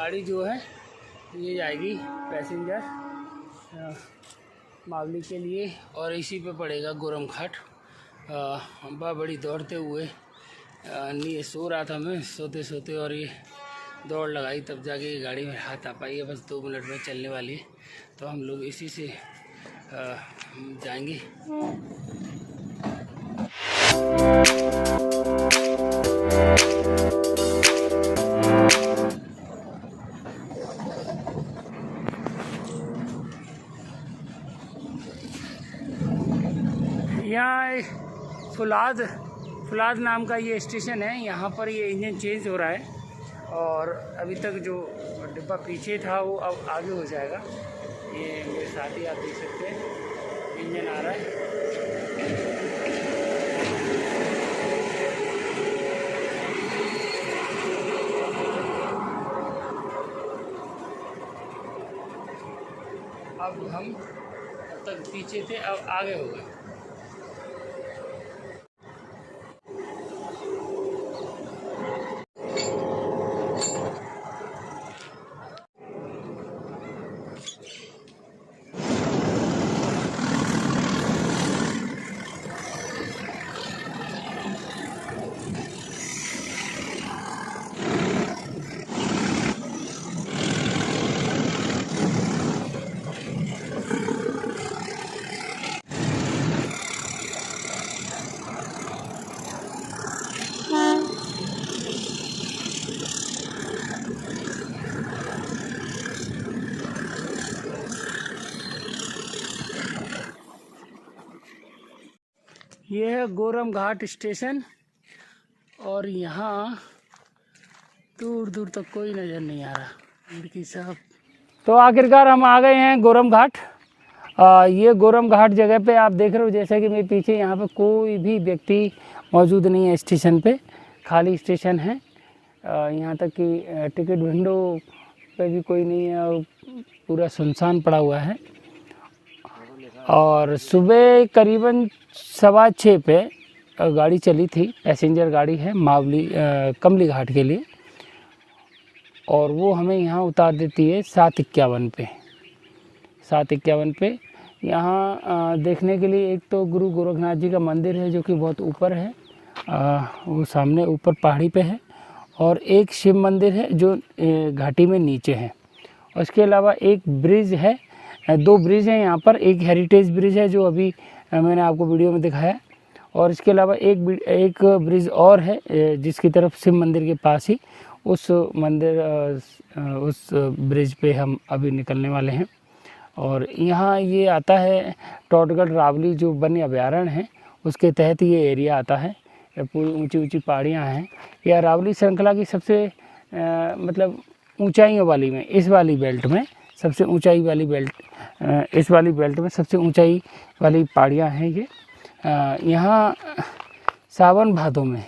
गाड़ी जो है ये जाएगी पैसेंजर मावली के लिए और इसी पे पड़ेगा गोरम घाट। बड़ी दौड़ते हुए नहीं सो रहा था मैं सोते सोते, और ये दौड़ लगाई तब जाके ये गाड़ी में हाथ आ पाई है। बस 2 मिनट में चलने वाली है, तो हम लोग इसी से जाएंगे। यहाँ फुलाद नाम का ये स्टेशन है। यहाँ पर ये इंजन चेंज हो रहा है, और अभी तक जो डिब्बा पीछे था वो अब आगे हो जाएगा। ये मेरे साथ ही आप देख सकते हैं इंजन आ रहा है। अब हम अब तक पीछे थे, अब आगे हो गए। ये है गोरम घाट स्टेशन, और यहाँ दूर दूर तक कोई नज़र नहीं आ रहा इनकी सब। तो आखिरकार हम आ गए हैं गोरम घाट। ये गोरम घाट जगह पे आप देख रहे हो, जैसे कि मेरे पीछे, यहाँ पे कोई भी व्यक्ति मौजूद नहीं है स्टेशन पे, खाली स्टेशन है। यहाँ तक कि टिकट विंडो पे भी कोई नहीं है, और पूरा सुनसान पड़ा हुआ है। और सुबह करीबन 6:15 पे गाड़ी चली थी, पैसेंजर गाड़ी है मावली कमली घाट के लिए, और वो हमें यहाँ उतार देती है 7:51 पे। 7:51 पे यहाँ देखने के लिए एक तो गुरु गोरखनाथ जी का मंदिर है, जो कि बहुत ऊपर है, वो सामने ऊपर पहाड़ी पे है, और एक शिव मंदिर है जो घाटी में नीचे है। उसके अलावा एक ब्रिज है, 2 ब्रिज हैं यहाँ पर। एक हेरिटेज ब्रिज है जो अभी मैंने आपको वीडियो में दिखाया, और इसके अलावा एक ब्रिज और है जिसकी तरफ शिव मंदिर के पास ही, उस ब्रिज पे हम अभी निकलने वाले हैं। और यहाँ ये आता है टोटगढ़ रावली जो वन्य अभयारण्य है, उसके तहत ये एरिया आता है। पूरी ऊंची ऊंची पहाड़ियाँ हैं। यह रावली श्रृंखला की सबसे मतलब ऊंचाइयों वाली में, इस वाली बेल्ट में सबसे ऊंचाई वाली बेल्ट, इस वाली बेल्ट में सबसे ऊंचाई वाली पहाड़ियाँ हैं ये। यहाँ सावन भादों में,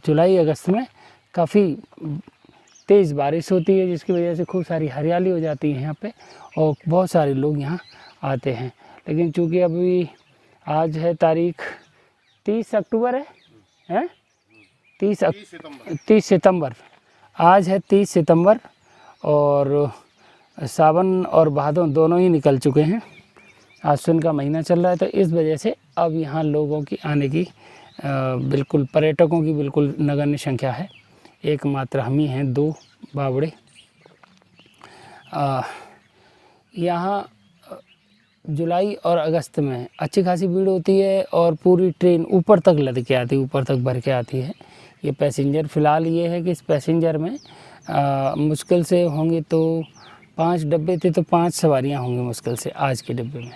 जुलाई अगस्त में काफ़ी तेज़ बारिश होती है, जिसकी वजह से खूब सारी हरियाली हो जाती है यहाँ पे, और बहुत सारे लोग यहाँ आते हैं। लेकिन चूँकि अभी आज है तारीख 30 अक्टूबर है 30 सितंबर, आज है 30 सितंबर, और सावन और भादों दोनों ही निकल चुके हैं। आश्विन का महीना चल रहा है, तो इस वजह से अब यहाँ लोगों की आने की बिल्कुल, पर्यटकों की बिल्कुल नगण्य संख्या है। एकमात्र हम ही हैं 2 बावड़े। यहाँ जुलाई और अगस्त में अच्छी खासी भीड़ होती है, और पूरी ट्रेन ऊपर तक लद के आती है, ऊपर तक भर के आती है। ये पैसेंजर, फ़िलहाल ये है कि इस पैसेंजर में मुश्किल से होंगे तो 5 डब्बे थे, तो 5 सवारियाँ होंगी मुश्किल से आज के डिब्बे में।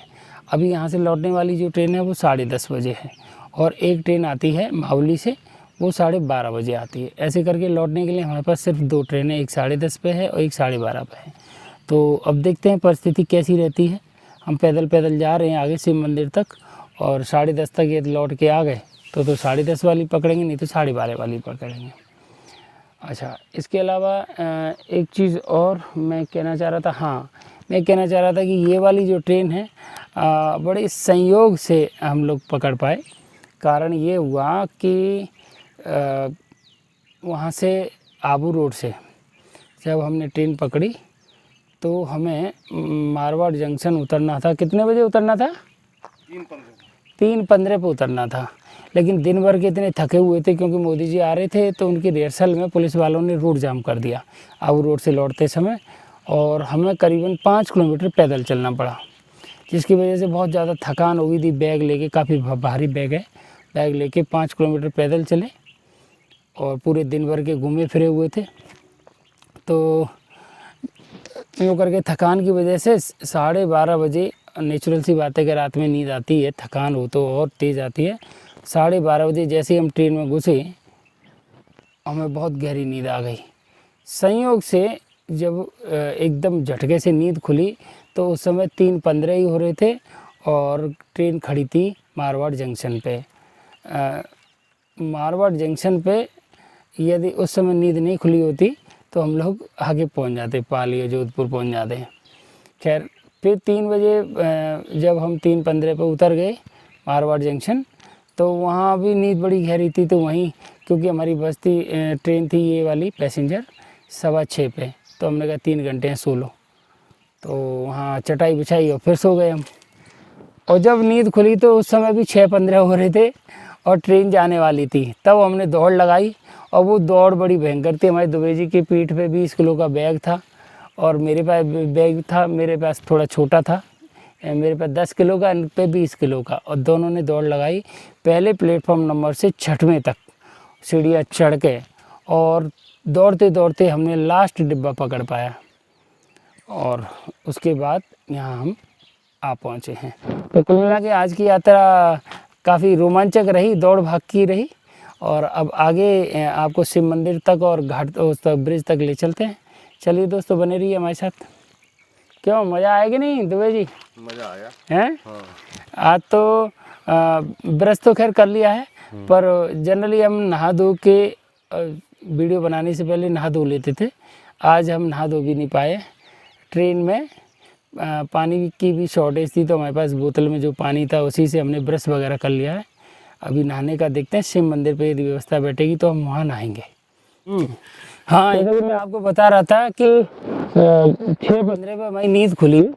अभी यहाँ से लौटने वाली जो ट्रेन है वो 10:30 बजे है, और एक ट्रेन आती है मावली से, वो 12:30 बजे आती है। ऐसे करके लौटने के लिए हमारे पास सिर्फ 2 ट्रेनें, एक 12:30 पे है और एक 12:30 पे है। तो अब देखते हैं परिस्थिति कैसी रहती है। हम पैदल जा रहे हैं आगे शिव मंदिर तक, और 10:30 तक ये लौट के आ गए तो 10:30 वाली पकड़ेंगे, नहीं तो 12:30 वाली पकड़ेंगे। अच्छा, इसके अलावा एक चीज़ और मैं कहना चाह रहा था। हाँ, मैं कहना चाह रहा था कि ये वाली जो ट्रेन है बड़े संयोग से हम लोग पकड़ पाए। कारण ये हुआ कि वहाँ से आबू रोड से जब हमने ट्रेन पकड़ी तो हमें मारवाड़ जंक्शन उतरना था। कितने बजे उतरना था? 3:15 पे उतरना था। लेकिन दिन भर के इतने थके हुए थे क्योंकि मोदी जी आ रहे थे, तो उनकी रिहर्सल में पुलिस वालों ने रोड जाम कर दिया आबू रोड से लौटते समय, और हमें करीबन 5 किलोमीटर पैदल चलना पड़ा, जिसकी वजह से बहुत ज़्यादा थकान हो गई थी। बैग लेके, काफ़ी भारी बैग है, बैग लेके 5 किलोमीटर पैदल चले और पूरे दिन भर के घूमे फिरे हुए थे। तो यूँ करके थकान की वजह से 12:30 बजे, नेचुरल सी बात है कि रात में नींद आती है, थकान हो तो और तेज़ आती है। 12:30 बजे जैसे ही हम ट्रेन में घुसे, हमें बहुत गहरी नींद आ गई। संयोग से जब एकदम झटके से नींद खुली तो उस समय 3:15 ही हो रहे थे और ट्रेन खड़ी थी मारवाड़ जंक्शन पे। मारवाड़ जंक्शन पे यदि उस समय नींद नहीं खुली होती तो हम लोग आगे पहुंच जाते, पाली या जोधपुर पहुंच जाते। खैर फिर 3 बजे जब हम 3:15 पे उतर गए मारवाड़ जंक्शन, तो वहाँ भी नींद बड़ी गहरी थी। तो वहीं, क्योंकि हमारी बस थी, ट्रेन थी ये वाली पैसेंजर 6:15 पे, तो हमने कहा 3 घंटे हैं, सो लो। तो वहाँ चटाई बिछाई और फिर सो गए हम। और जब नींद खुली तो उस समय भी 6:15 हो रहे थे और ट्रेन जाने वाली थी। तब हमने दौड़ लगाई, और वो दौड़ बड़ी भयंकर थी। हमारे दुबे जी की पीठ पे 20 किलो का बैग था और मेरे पास बैग था, मेरे पास थोड़ा छोटा था, मेरे पास 10 किलो का, इन पे 20 किलो का, और दोनों ने दौड़ लगाई पहले प्लेटफॉर्म नंबर से 6वें तक सीढ़ियाँ चढ़ के, और दौड़ते दौड़ते हमने लास्ट डिब्बा पकड़ पाया और उसके बाद यहाँ हम आ पहुँचे हैं। तो कुल मिला के आज की यात्रा काफ़ी रोमांचक रही, दौड़ भाग की रही। और अब आगे आपको शिव मंदिर तक और घाट उस तक ब्रिज तक ले चलते हैं। चलिए दोस्तों, बने रहिए हमारे साथ। क्यों, मज़ा आएगा नहीं दुबे जी? मज़ा आया हैं? हाँ। आज तो ब्रश तो खैर कर लिया है, पर जनरली हम नहा धो के वीडियो बनाने से पहले नहा धो लेते थे। आज हम नहा धो भी नहीं पाए। ट्रेन में पानी की भी शॉर्टेज थी, तो हमारे पास बोतल में जो पानी था उसी से हमने ब्रश वगैरह कर लिया है। अभी नहाने का देखते हैं, शिव मंदिर पे यदि व्यवस्था बैठेगी तो हम वहाँ नहाएंगे। हाँ, जैसे मैं आपको बता रहा था कि 6:15 पे हमारी नींद खुली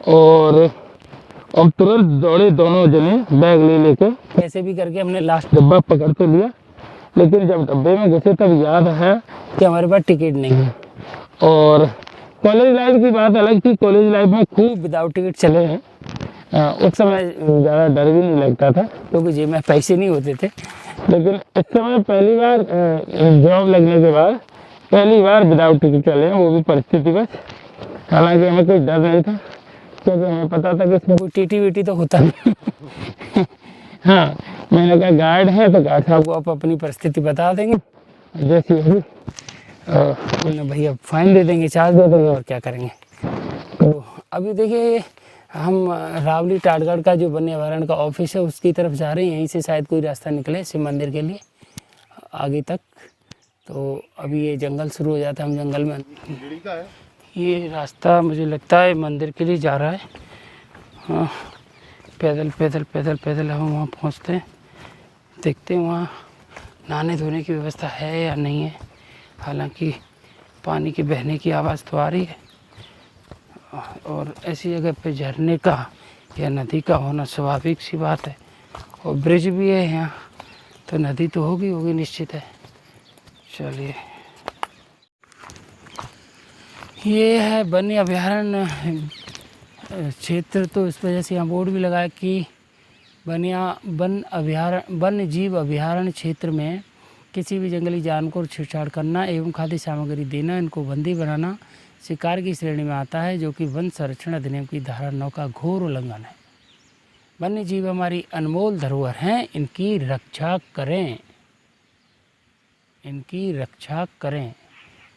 और अब तुरंत दौड़े दोनों जने बैग ले लेके, कैसे भी करके हमने लास्ट डब्बा पकड़ तो लिया। लेकिन जब डब्बे में घुसे तब याद है कि हमारे पास टिकट नहीं है। और कॉलेज लाइफ की बात अलग थी, कॉलेज लाइफ में खूब विदाउट टिकट चले हैं। उस समय ज़्यादा डर भी नहीं लगता था क्योंकि जेब में पैसे नहीं होते थे। लेकिन इस समय पहली बार जॉब लगने के बाद पहली बार विदाउट टिकट चले हैं, वो भी परिस्थितिवश। हालांकि हमें कोई डर नहीं था क्योंकि हमें पता था कि इसमें कोई टीटी वीटी तो होता नहीं। हाँ, मैंने कहा गार्ड है तो गार्ड साहब को आप अपनी परिस्थिति बता देंगे, जैसी होगी भैया फाइन दे देंगे, चार्ज दे देंगे, और क्या करेंगे। तो अभी देखिए, हम रावली टाटगढ़ का जो वन्य अभयारण्य का ऑफिस है उसकी तरफ जा रहे हैं। यहीं से शायद कोई रास्ता निकले शिव मंदिर के लिए आगे तक। तो अभी ये जंगल शुरू हो जाता है, हम जंगल में। ये रास्ता मुझे लगता है मंदिर के लिए जा रहा है। हाँ, पैदल पैदल पैदल पैदल हम वहाँ पहुँचते हैं, देखते हैं वहाँ नहाने धोने की व्यवस्था है या नहीं है। हालांकि पानी के बहने की आवाज़ तो आ रही है, और ऐसी जगह पे झरने का या नदी का होना स्वाभाविक सी बात है। और ब्रिज भी है यहाँ, तो नदी तो होगी निश्चित है। चलिए, ये है वन्य अभयारण्य क्षेत्र, तो इस वजह से यहाँ बोर्ड भी लगा है कि वन्य जीव अभयारण्य क्षेत्र में किसी भी जंगली जानवर को छेड़छाड़ करना एवं खाद्य सामग्री देना, इनको बंदी बनाना शिकार की श्रेणी में आता है, जो कि वन संरक्षण अधिनियम की धारा 9 का घोर उल्लंघन है। वन्य जीव हमारी अनमोल धरोहर हैं, इनकी रक्षा करें, इनकी रक्षा करें।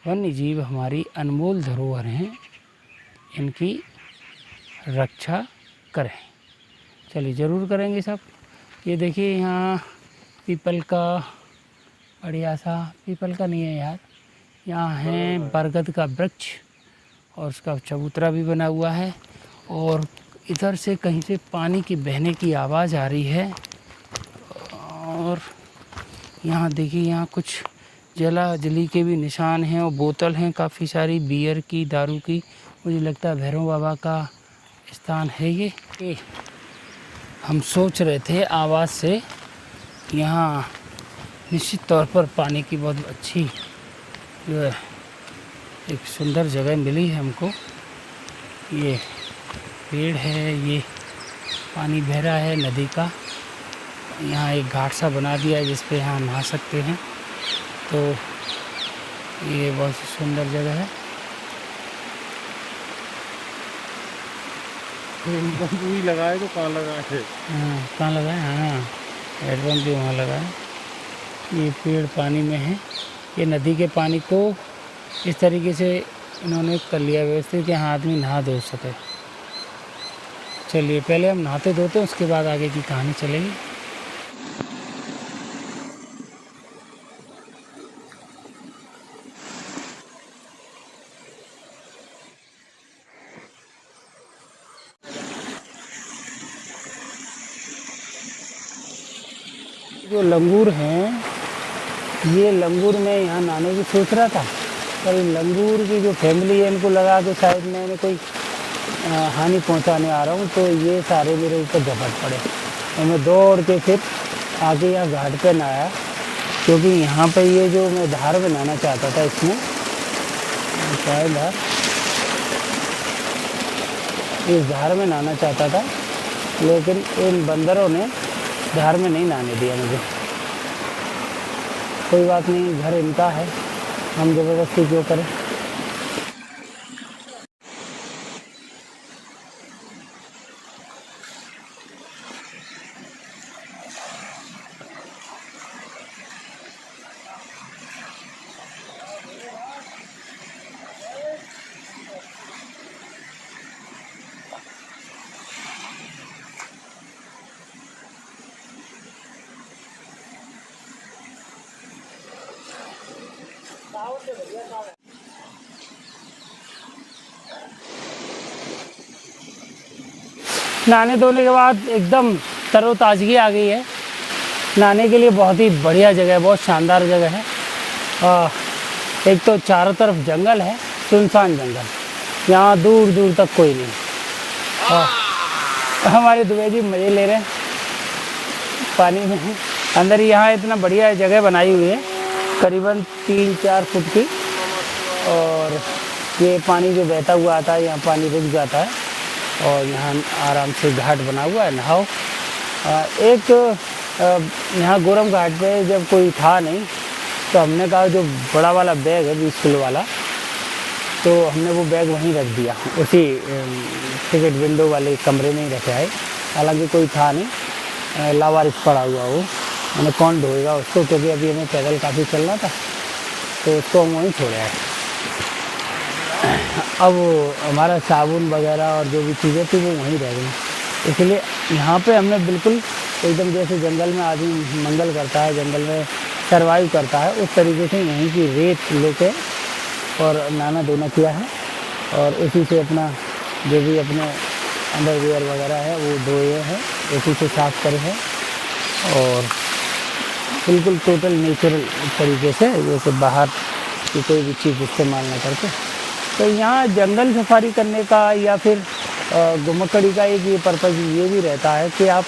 वन्य जीव हमारी अनमोल धरोहर हैं, इनकी रक्षा करें। चलिए, ज़रूर करेंगे सब। ये देखिए, यहाँ पीपल का बढ़िया सा, पीपल का नहीं है यार, यहाँ है बरगद का वृक्ष और उसका चबूतरा भी बना हुआ है। और इधर से कहीं से पानी की बहने की आवाज़ आ रही है। और यहाँ देखिए, यहाँ कुछ जली के भी निशान हैं और बोतल हैं काफ़ी सारी बियर की, दारू की। मुझे लगता है भैरव बाबा का स्थान है ये। हम सोच रहे थे आवाज़ से यहाँ निश्चित तौर पर पानी की बहुत अच्छी जो है एक सुंदर जगह मिली है हमको। ये पेड़ है, ये पानी बह रहा है नदी का। यहाँ एक घाट सा बना दिया है जिस पे यहाँ नहा सकते हैं, तो ये बहुत सुंदर जगह है। हेडपम्प भी लगाए तो कहाँ लगाए थे? हाँ, कहाँ लगा है? हाँ, हेडपम्प भी वहाँ लगा है। ये पेड़ पानी में है। ये नदी के पानी को इस तरीके से इन्होंने कर लिया व्यवस्थित कि यहाँ आदमी नहा धो सके। चलिए पहले हम नहाते धोते हैं, उसके बाद आगे की कहानी चलेगी। जो लंगूर हैं, ये लंगूर मैं यहाँ नहाने की सोच रहा था, पर इन लंगूर की जो फैमिली है इनको लगा कि शायद मैंने कोई हानि पहुँचाने आ रहा हूँ, तो ये सारे मेरे ऊपर झपट पड़े और मैं दौड़ के फिर आगे यहाँ घाट पे नहाया, क्योंकि यहाँ पे ये जो मैं धार में नहाना चाहता था, इसमें शायद धार, इस धार में नहाना चाहता था, लेकिन इन बंदरों ने धार में नहीं नहाने दिया मुझे। कोई बात नहीं, घर इनका है, हम ज़बरदस्ती क्यों करें। नहाने धोने के बाद एकदम तरोताज़गी आ गई है। नहाने के लिए बहुत ही बढ़िया जगह है, बहुत शानदार जगह है। एक तो चारों तरफ जंगल है, सुनसान जंगल, यहाँ दूर दूर तक कोई नहीं। हमारे दुबे जी मज़े ले रहे हैं पानी में। अंदर यहाँ इतना बढ़िया जगह बनाई हुई है, करीबन 3-4 फुट की, और ये पानी जो बहता हुआ आता है यहाँ पानी रुक जाता है और यहाँ आराम से घाट बना हुआ है, नहाओ। यहाँ गोरम घाट पे जब कोई था नहीं, तो हमने कहा जो बड़ा वाला बैग है 20 किलो वाला, तो हमने वो बैग वहीं रख दिया, उसी टिकट विंडो वाले कमरे में ही रखा है। हालांकि कोई था नहीं, लावारिस पड़ा हुआ वो, मैंने कौन ढोएगा उसको, क्योंकि अभी हमें पैदल काफ़ी चलना था, तो उसको हम वहीं छोड़ा है। अब हमारा साबुन वगैरह और जो भी चीज़ें थी वो वहीं रह गई, इसलिए यहाँ पे हमने बिल्कुल एकदम जैसे जंगल में आदमी मंगल करता है, जंगल में सर्वाइव करता है, उस तरीके से यहीं की रेत लेके और नहाना धोना किया है, और उसी से अपना जो भी अपने अंडरवियर वगैरह है वो धोए हैं, उसी से साफ़ करे हैं, और बिल्कुल टोटल नेचुरल तरीके से, जैसे बाहर की कोई भी चीज़ इस्तेमाल ना करके। तो यहाँ जंगल सफारी करने का या फिर घुमक्कड़ी का एक ये पर्पज़ ये भी रहता है कि आप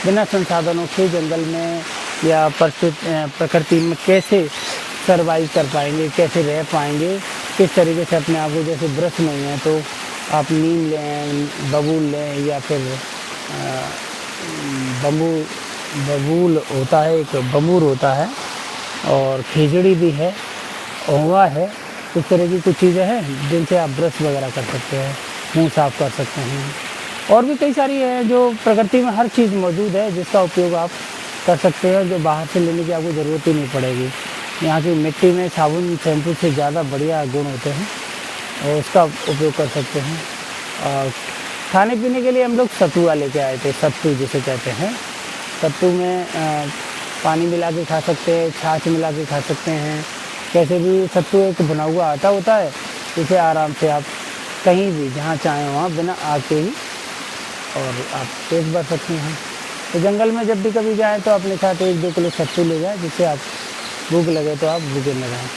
बिना संसाधनों के जंगल में या प्रकृति में कैसे सर्वाइव कर पाएंगे, कैसे रह पाएंगे, किस तरीके से अपने आप को, जैसे ब्रश नहीं है तो आप नीम लें, बबूल लें, या फिर बबूल होता है, एक बबूर होता है, और खिचड़ी भी है, ओवा है, इस तरह की कुछ चीज़ें हैं जिनसे आप ब्रश वगैरह कर सकते हैं, मुंह साफ़ कर सकते हैं, और भी कई सारी है जो प्रकृति में हर चीज़ मौजूद है जिसका उपयोग आप कर सकते हैं, जो बाहर से लेने की आपको ज़रूरत ही नहीं पड़ेगी। यहाँ की मिट्टी में साबुन शैम्पू से ज़्यादा बढ़िया गुण होते हैं और उसका उपयोग कर सकते हैं। और खाने पीने के लिए हम लोग सत्तुआ लेके आए थे, सत्तू जिसे कहते हैं। सत्तू में पानी मिला के खा सकते हैं, छाछ मिला के खा सकते हैं, कैसे भी सत्तू एक बना हुआ आटा होता है, इसे आराम से आप कहीं भी जहाँ चाहें वहाँ बिना आग के ही और आप पेट भर सकते हैं। तो जंगल में जब भी कभी जाएं तो अपने साथ 1-2 किलो सत्तू ले जाएं, जिससे आप भूख लगे तो आप भूखे न रहें।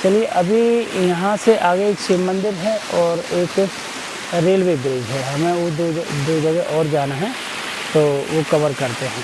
चलिए, अभी यहाँ से आगे एक शिव मंदिर है और एक रेलवे ब्रिज है, हमें वो दो जगह और जाना है, तो वो कवर करते हैं।